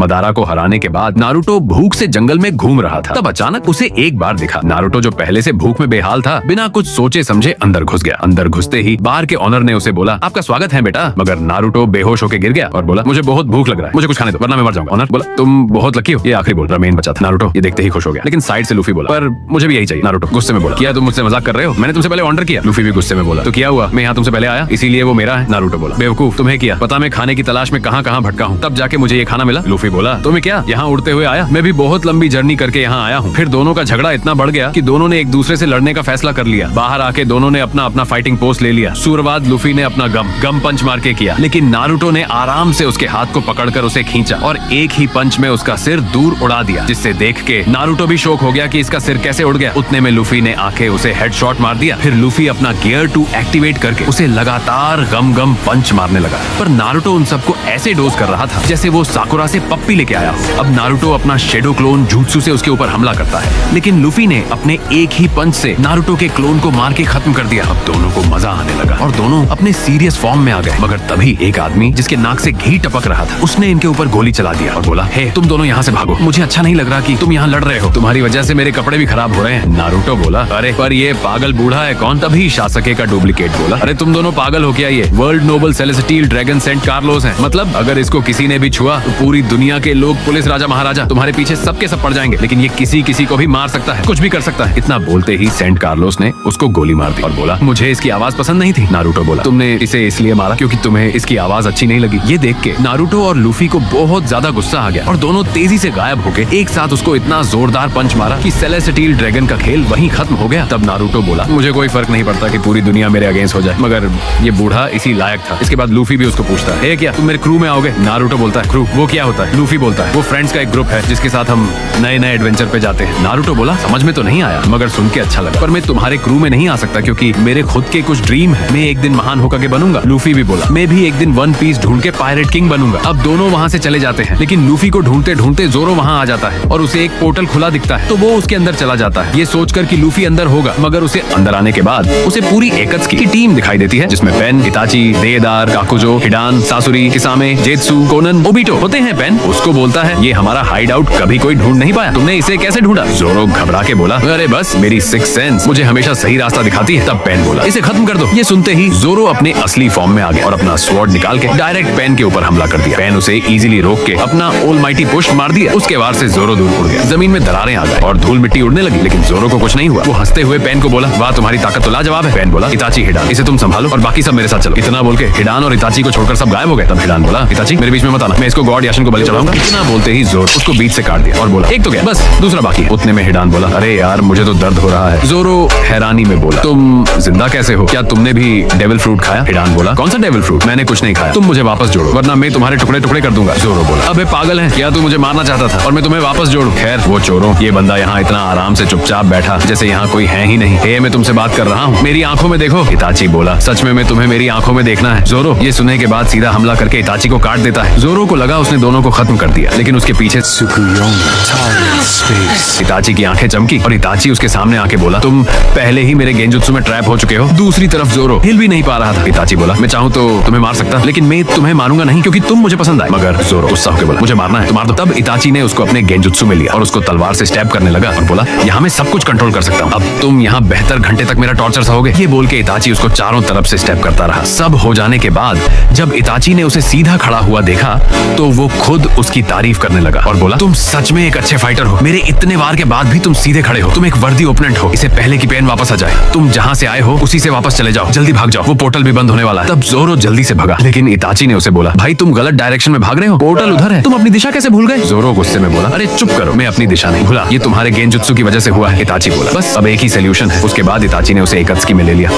Madara को हराने के बाद नारुतो भूख से जंगल में घूम रहा था। तब अचानक उसे एक बार दिखा। नारुतो जो पहले से भूख में बेहाल था, बिना कुछ सोचे समझे अंदर घुस गया। अंदर घुसते ही बार के ऑनर ने उसे बोला, आपका स्वागत है बेटा। मगर नारुतो बेहोश होकर गिर गया और बोला, मुझे बहुत भूख लग रहा है, मुझे कुछ खाने दो वरना मैं मर जाऊंगा। ऑनर बोला, तुम बहुत लकी हो। ये आखिरी बोल रमेन बचा था। नारुतो ये देखते ही खुश हो गया, लेकिन साइड से लूफी बोला, पर मुझे भी यही चाहिए। नारुतो गुस्से में बोला, क्या तुम मुझसे मजाक कर रहे हो? मैंने तुमसे पहले ऑर्डर किया। लूफी भी गुस्से में बोला, तो क्या हुआ, मैं यहाँ तुमसे पहले आया इसीलिए वो मेरा है। नारुतो बोला, बेवकूफ, तुम्हें किया पता मैं खाने की तलाश में कहाँ कहाँ भटका हूँ, तब जाके मुझे ये खाना मिला। लूफी बोला, तुम्हें क्या यहाँ उड़ते हुए आया? मैं भी बहुत लंबी जर्नी करके यहाँ आया हूँ। फिर दोनों का झगड़ा इतना बढ़ गया कि दोनों ने एक दूसरे से लड़ने का फैसला कर लिया। बाहर आके दोनों ने अपना अपना फाइटिंग पोस्ट ले लिया। सूरवाद लूफी ने अपना गम पंच मार के किया, लेकिन नारुतो ने आराम से उसके हाथ को पकड़कर उसे खींचा और एक ही पंच में उसका सिर दूर उड़ा दिया, जिससे देख के नारुतो भी शॉक हो गया कि इसका सिर कैसे उड़ गया। उतने में लूफी ने आके उसे हेडशॉट मार दिया। फिर लूफी अपना गियर 2 एक्टिवेट करके उसे लगातार गम पंच मारने लगा। पर नारुतो उन सबको ऐसे डोज कर रहा था जैसे वो साकुरा से पप्पी लेके आया हो। अब नारुतो अपना शेडो क्लोन जुत्सु से उसके ऊपर हमला करता है, लेकिन लूफी ने अपने एक ही पंच से नारुतो के क्लोन को मार के खत्म कर दिया। अब दोनों को मजा आने लगा और दोनों अपने सीरियस फॉर्म में आ गए। मगर तभी एक आदमी जिसके नाक से घी टपक रहा था, उसने इनके ऊपर गोली चला दिया और बोला, हे तुम दोनों यहाँ से भागो, मुझे अच्छा नहीं लग रहा कि तुम यहाँ लड़ रहे हो, तुम्हारी वजह से मेरे कपड़े भी खराब हो रहे हैं। नारुतो बोला, अरे पर ये पागल बूढ़ा है कौन? तभी शासके का डुप्लीकेट बोला, अरे तुम दोनों पागल हो क्या? ये world noble celestial dragon saint Carlos है। मतलब अगर इसको किसी ने भी छुआ तो पूरी दुनिया के लोग, पुलिस, राजा महाराजा तुम्हारे पीछे सबके सब पड़ जाएंगे, लेकिन ये किसी को भी मार सकता है, कुछ भी कर सकता है। इतना बोलते ही सेंट कार्लोस ने उसको गोली मार दी और बोला, मुझे इसकी आवाज पसंद नहीं थी। नारुतो बोला, तुमने इसे इसलिए मारा क्योंकि तुम्हें इसकी आवाज अच्छी नहीं लगी। ये देख के नारुतो और लूफी को बहुत ज्यादा गुस्सा आ गया और दोनों तेजी से गायब होके एक साथ उसको इतना जोरदार पंच मारा कि सेलेस्टियल ड्रैगन का खेल वहीं खत्म हो गया। तब नारुतो बोला, मुझे कोई फर्क नहीं पड़ता कि पूरी दुनिया मेरे अगेंस्ट हो जाए, मगर ये बूढ़ा इसी लायक था। इसके बाद लूफी भी उसको पूछता है, क्या तुम मेरे क्रू में आओगे? नारुतो बोलता है, क्रू वो क्या होता है? लूफी बोलता है, वो फ्रेंड्स का एक ग्रुप है जिसके साथ हम नए नए एडवेंचर पे जाते हैं। नारुतो बोला, समझ में तो नहीं आया, मगर सुन के अच्छा लगा, पर मैं तुम्हारे क्रू में नहीं आ सकता क्योंकि मेरे खुद के कुछ ड्रीम है। मैं एक दिन महान होकर बनूंगा। लूफी भी बोला, मैं भी एक दिन वन पीस ढूंढ के पायरेट किंग बनूंगा। अब दोनों वहाँ से चले जाते हैं, लेकिन लूफी को ढूंढते ढूंढते जोरो वहाँ आ जाता है और उसे एक पोर्टल खुला दिखता है, तो वो उसके अंदर चला जाता है, ये सोचकर कि लूफी अंदर होगा। मगर उसे अंदर आने के बाद उसे पूरी एकत्सुकी की टीम दिखाई देती है, जिसमें पेन, इताची, देदार, काकुजो, हिडान, सासुरी, किसामे, जेत्सु, कोनन, ओबिटो होते हैं। पेन उसको बोलता है, ये हमारा हाइड आउट कभी कोई ढूंढ नहीं पाया, तुमने इसे कैसे ढूंढा? जोरो घबरा के बोला, अरे बस मेरी सिक्स सेंस मुझे हमेशा सही रास्ता दिखाती है। तब पेन बोला, इसे खत्म कर दो। ये सुनते ही जोरो अपने असली फॉर्म में आ गया और अपना स्वॉर्ड निकाल के डायरेक्ट पेन के ऊपर हमला कर दिया। पेन उसे इजीली रोक के अपना ऑलमाइटी पुश मार दिया। उसके वार से जोरो दूर उड़ गया। जमीन में दरारें आ गई और धूल मिट्टी उड़ने लगी, लेकिन जोरो को कुछ नहीं हुआ। वो हंसते हुए पेन को बोला, वाह तुम्हारी ताकत तो लाजवाब है। पेन बोला, इताची, हिडान इसे तुम संभालो और बाकी सब मेरे साथ चलो। इतना बोल के हिडान और इताची को छोड़कर सब गायब हो गए। तब हिडान बोला, इताची मेरे बीच में मत आना, मैं इसको गॉड याशन को बलि चढ़ाऊंगा। इतना बोलते ही जोरो उसको बीच से काट दिया और बोला, एक तो गया, बस दूसरा बाकी है। उतने में हिडान बोला, अरे यार मुझे तो दर्द हो रहा है। जोरो हैरानी में बोला, तुम जिंदा कैसे हो? क्या तुमने भी डेविल फ्रूट खाया? हिडान बोला, कौन सा डेविल फ्रूट? मैंने कुछ नहीं खाया, तुम मुझे वापस जोड़ो वरना मैं तुम्हारे टुकड़े टुकड़े कर दूंगा। जोरो बोला, अबे पागल है क्या? तू मुझे मारना चाहता था और मैं तुम्हें वापस जोड़ू? खैर वो चोरों, ये बंदा यहाँ इतना आराम से चुपचाप बैठा जैसे यहाँ कोई है ही नहीं। हे मैं तुमसे बात कर रहा हूँ, मेरी आंखों में देखो। इताची बोला, सच में मैं तुम्हें मेरी आंखों में देखना है। जोरो ये सुनने के बाद सीधा हमला करके इताची को काट देता है। जोरो को लगा उसने दोनों को खत्म कर दिया, लेकिन उसके पीछे इताची की आंखें चमकी और इताची उसके सामने आके बोला, तुम पहले ही मेरे गेंजुत्सु में ट्रैप हो चुके हो। दूसरी तरफ जोरो हिल भी नहीं पा रहा था। इताची बोला, मैं चाहूँ तो तुम्हें मार सकता, लेकिन मैं तुम्हें मारूंगा नहीं क्योंकि तुम मुझे पसंद आए। मगर जोरो गुस्सा होकर बोला, मुझे मारना है तो मार दो। तब इताची ने उसको अपने गेंजुत्सु में लिया और उसको तलवार से स्टैब करने लगा और बोला, यहाँ मैं सब कुछ कंट्रोल कर सकता हूँ, अब तुम यहाँ बेहतर घंटे तक मेरा टॉर्चर सहोगे। ये बोल के इताची उसको चारों तरफ से स्टैब करता रहा। सब हो जाने के बाद जब इताची ने उसे सीधा खड़ा हुआ देखा तो वो खुद उसकी तारीफ करने लगा और बोला, तुम सच में एक अच्छे फाइटर हो, मेरे इतने वार के बाद भी तुम सीधे खड़े हो, तुम एक वर्दी ओपोनेंट हो। इसे पहले की पेन वापस आ जाए, तुम जहाँ से आए हो उसी से वापस चले जाओ, जल्दी भाग जाओ, वो पोर्टल भी बंद होने वाला है। तब जोरो जल्दी से भागा, लेकिन इताची ने उसे बोला, भाई तुम गलत डायरेक्शन में भाग रहे हो, पोर्टल उधर है, तुम अपनी दिशा कैसे भूल गए? जोरो गुस्से में बोला, अरे चुप करो, मैं अपनी दिशा नहीं भूला, ये तुम्हारे गेंजुत्सु की वजह से हुआ है। इताची बोला, बस अब एक ही सोल्यूशन है। उसके बाद इताची ने उसे एकत्सुकी में ले लिया।